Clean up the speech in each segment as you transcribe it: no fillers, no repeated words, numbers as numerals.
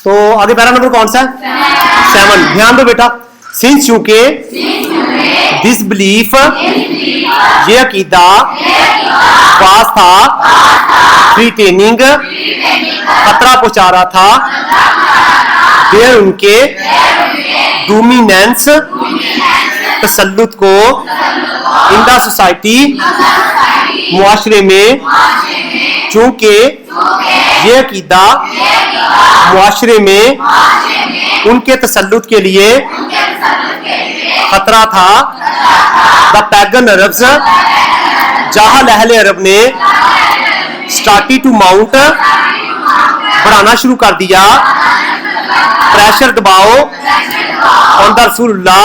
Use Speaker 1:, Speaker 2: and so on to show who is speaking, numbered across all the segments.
Speaker 1: तो आगे para number कौन सा है? 7। ध्यान दो बेटा, सिंस चूंकि दिस बिलीफ ये अकीदा वास था थ्रीटेनिंग खतरा पहुंचा रहा था देर उनके डोमिनेंस तसल्लुत को इन द सोसाइटी मुआशरे में, चूंकि ये अकीदा मुआशरे में उनके तसल्लुत के लिए खतरा था। द पैगन अरब्स जाहल अहले अरब ने स्टार्टेड टू माउंट बढ़ाना शुरू कर दिया प्रेशर दबाव ऑन द रसूलुल्लाह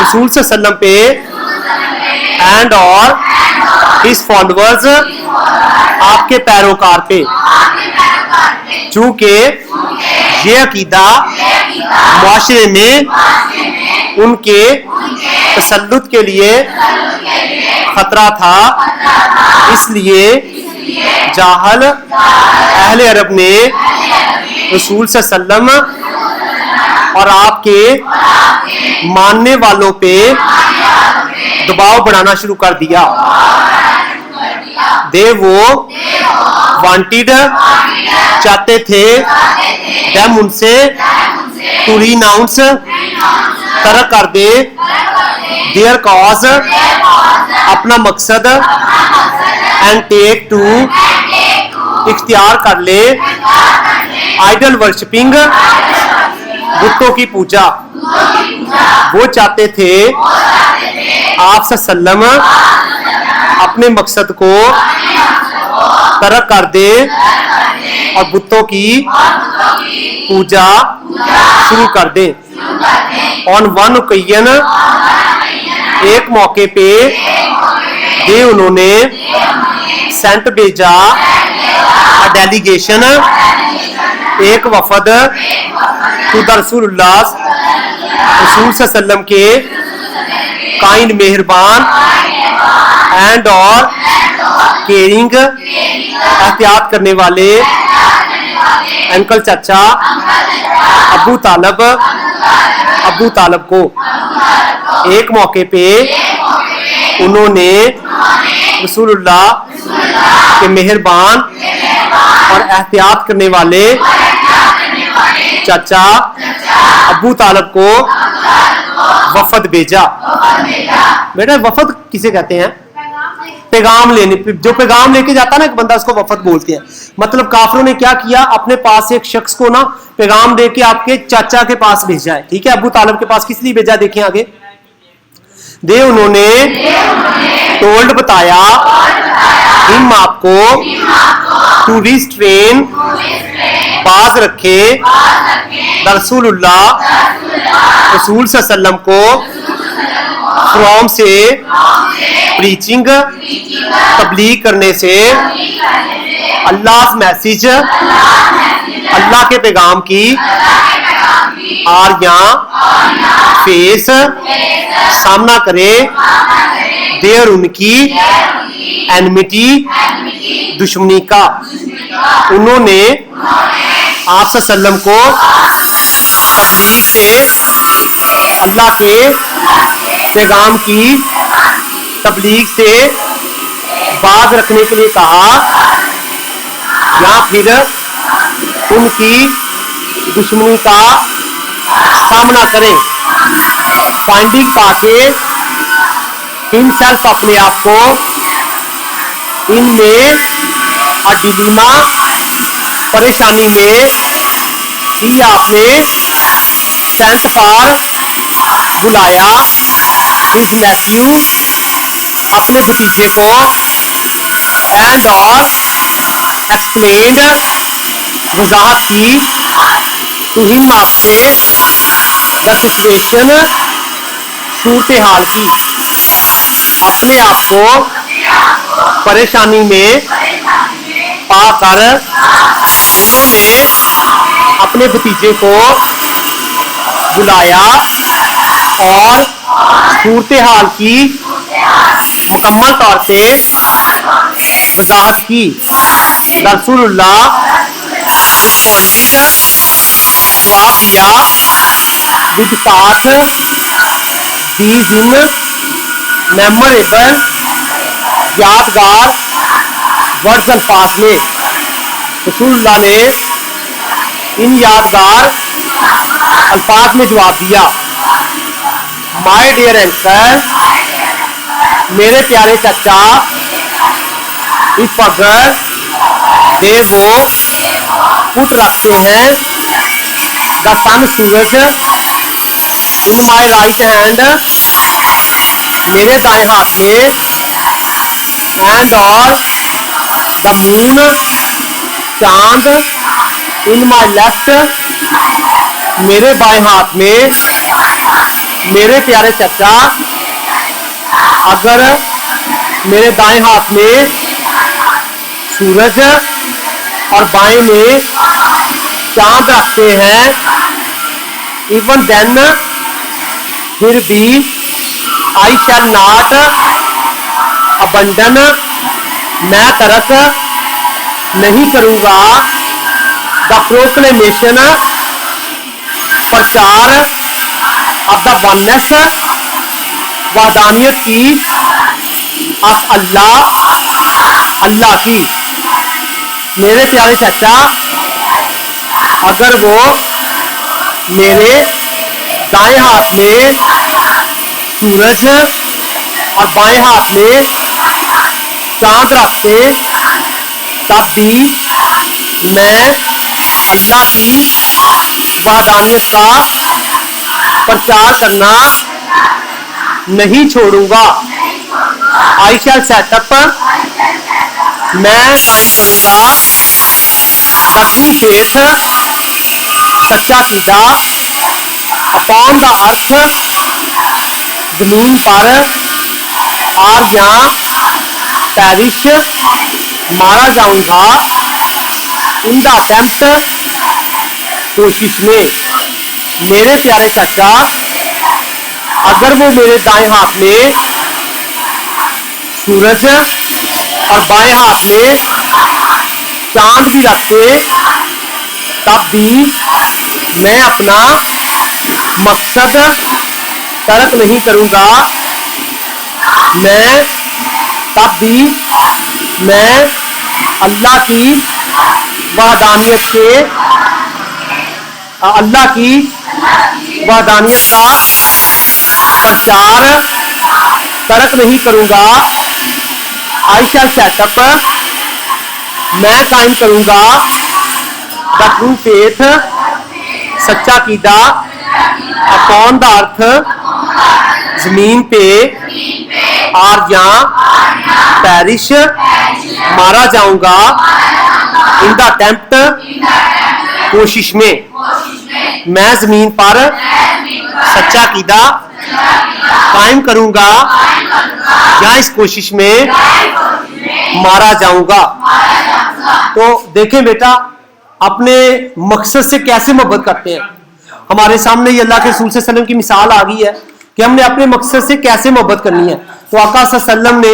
Speaker 1: रसूल सल्लल्लाहु पे एंड और हिज फॉलोअर्स आपके पैरोकार पे, चूंकि ये अकीदा मुआशरे में उनके तसल्लुत के लिए खतरा था, इसलिए जाहल अहले अरब ने रसूल सल्लल्लाहु और आपके मानने वालों पे दबाव बढ़ाना शुरू कर दिया। दे वो वांटेड चाहते थे देम उनसे टू रिनाउंस तरक कर दे देयर कॉज अपना मकसद एंड टेक टू इख्तियार कर ले आइडल वर्शिपिंग बुतों की पूजा। वो चाहते थे आप सल्लम अपने मकसद को तरक कर दे और बुतों की पूजा शुरू कर दे। ऑन वन ओकेजन एक मौके पे दे उन्होंने सेंट भेजा डेलीगेशन एक वफद टू द रसूलुल्लाह रसूल सल्लम के काइंड मेहरबान एंड और केयरिंग एहतियात करने वाले अंकल चाचा अबू तालब को। एक मौके पे उन्होंने रसूलुल्लाह के मेहरबान और एहतियात करने वाले चाचा अबू तालब को वफद भेजा। बेटा वफद किसे कहते हैं? पैगाम लेने, जो पैगाम लेके जाता है ना एक बंदा, उसको वफद बोलते हैं। मतलब काफिरों ने क्या किया, अपने पास एक शख्स को ना पैगाम दे के आपके चाचा के पास भेजा है। ठीक है, अबू तालब के पास किस लिए भेजा देखें आगे। दे उन्होंने टोल्ड बताया हिम आपको टू रिस्ट्रेन बाज रखे रसूलुल्लाह रसूल सल्लम को फ्रॉम से प्रीचिंग तबलीग करने से अल्लाह मैसेज अल्लाह के पैगाम की आर यहाँ फेस सामना करे देर उनकी एनमिटी दुश्मनी का। उन्होंने आप सल्लम को तबलीग से अल्लाह के पैगाम की तबलीग से बाज रखने के लिए कहा या फिर उनकी दुश्मनी का सामना करें। फाइंडिंग पाके हिमसेल्फ अपने आप को इनमें डिलीमा परेशानी में ही आपने सेंट फॉर बुलाया हिज नेफ्यू अपने भतीजे को एंड और एक्सप्लेन्ड वजाहत की टू हिम आपसे द सिचुएशन सूरत हाल की। अपने आप को परेशानी में पाकर उन्होंने अपने भतीजे को बुलाया और सूरत हाल की मुकम्मल तौर पे वजाहत की। रसूलुल्लाह रिस्पॉन्डेड जवाब दिया विद साथ दीज इन मेमोरेबल यादगार वर्ड्स अल्फाज में। रसूलुल्लाह ने इन यादगार अल्फाज में जवाब दिया, माय डियर अंकल, मेरे प्यारे चाचा, इफ अगर दे वो पुट रखते हैं द सन सूरज इन माय राइट हैंड, मेरे दाएं हाथ में, एंड और द मून चांद इन माय लेफ्ट, मेरे बाएं हाथ में। मेरे प्यारे चाचा, अगर मेरे दाएं हाथ में सूरज और बाएं में चांद रखते हैं, इवन देन फिर भी आई शैल नॉट अबंडन, मैं तरक नहीं करूंगा द प्रोक्लेमेशन प्रचार ऑफ द वननेस वहदानियत की ऑफ अल्लाह, अल्लाह की। मेरे प्यारे चाचा, अगर वो मेरे दाएं हाथ में सूरज और बाएं हाथ में चांद रखते तब भी मैं अल्लाह की वहदानियत का प्रचार करना नहीं छोड़ूंगा। आई शैल सेटअप, मैं कायम करूंगा द ट्रू फेथ, सच्चा कीदा, अपॉन द अर्थ, जमीन पर, और या पैरिश, मारा जाऊंगा, इन द अटेम्प्ट, कोशिश में। मेरे प्यारे चाचा, अगर वो मेरे दाएं हाथ में सूरज और बाएं हाथ में चांद भी रखते तब भी मैं अपना मकसद तर्क नहीं करूंगा, मैं तब भी मैं अल्लाह की वहदानियत के, अल्लाह की वहदानियत का प्रचार तर्क नहीं करूंगा। आई शैल सेटअप, मैं कायम करूंगा द ट्रू फेथ, सच्चा कीदा, अपॉन द अर्थ, जमीन पे, और या पैरिश, मारा जाऊंगा, इन द अटेम्प्ट, कोशिश में। मैं जमीन पर सच्चा कीदा कायम करूंगा या इस कोशिश में मारा जाऊंगा। तो देखें बेटा, अपने मकसद से कैसे मोहब्बत करते हैं। हमारे सामने ये अल्लाह के रसूल सल्लल्लाहु अलैहि वसल्लम की मिसाल आ गई है कि हमने अपने मकसद से कैसे मोहब्बत करनी है। तो आका सल्लल्लाहु अलैहि वसल्लम ने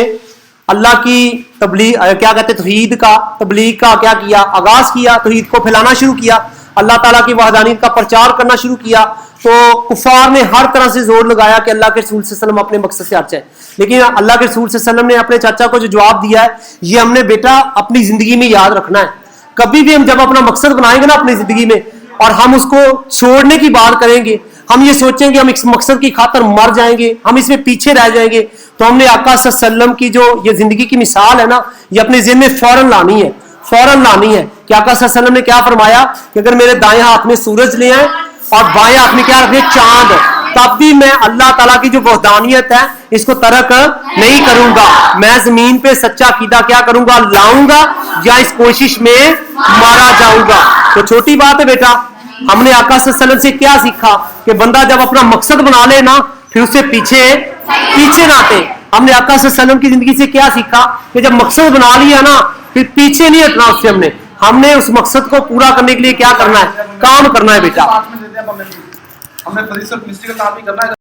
Speaker 1: अल्लाह की तबलीग, क्या कहते हैं, तौहीद का, तबलीग का क्या किया, आगाज किया, तौहीद को फैलाना शुरू किया, अल्लाह ताला की वहदानियत का प्रचार करना शुरू किया। तो कुफार ने हर तरह से जोर लगाया कि अल्लाह के रसूल सल्लल्लाहु अलैहि वसल्लम अपने मकसद से हट जाए, लेकिन अल्लाह के रसूल सल्लल्लाहु अलैहि वसल्लम ने अपने चाचा को जो जवाब दिया है, ये हमने बेटा अपनी जिंदगी में याद रखना है। कभी भी हम जब अपना मकसद बनाएंगे ना अपनी जिंदगी में, और हम उसको छोड़ने की बात करेंगे, हम ये सोचेंगे हम इस मकसद की खातर मर जाएंगे, हम इसमें पीछे रह जाएंगे, तो हमने आका सल्लल्लाहु अलैहि वसल्लम की जो ये जिंदगी की मिसाल है ना, ये अपने ज़हन में फौरन लानी है, फौरन लानी है कि आका सल्लल्लाहु अलैहि वसल्लम ने क्या फरमाया कि अगर मेरे दाएं हाथ में सूरज ले आए और बाएं हाथ में क्या रखे, चांद, तब भी मैं अल्लाह ताला की जो वहदानियत है इसको तर्क नहीं करूंगा। मैं जमीन पे सच्चा कीदा क्या करूंगा, लाऊंगा, या इस कोशिश में मारा जाऊंगा। तो छोटी बात है बेटा, हमने आका सल्लल्लाहु अलैहि वसल्लम से क्या सीखा कि बंदा जब अपना मकसद बना ले ना, फिर उससे पीछे ना हटे। हमने आका सल्लल्लाहु अलैहि वसल्लम की जिंदगी से क्या सीखा कि जब मकसद बना लिया ना, फिर पीछे नहीं हटना उससे। हमने उस मकसद को पूरा करने के लिए क्या करना है, काम करना है बेटा।
Speaker 2: हमने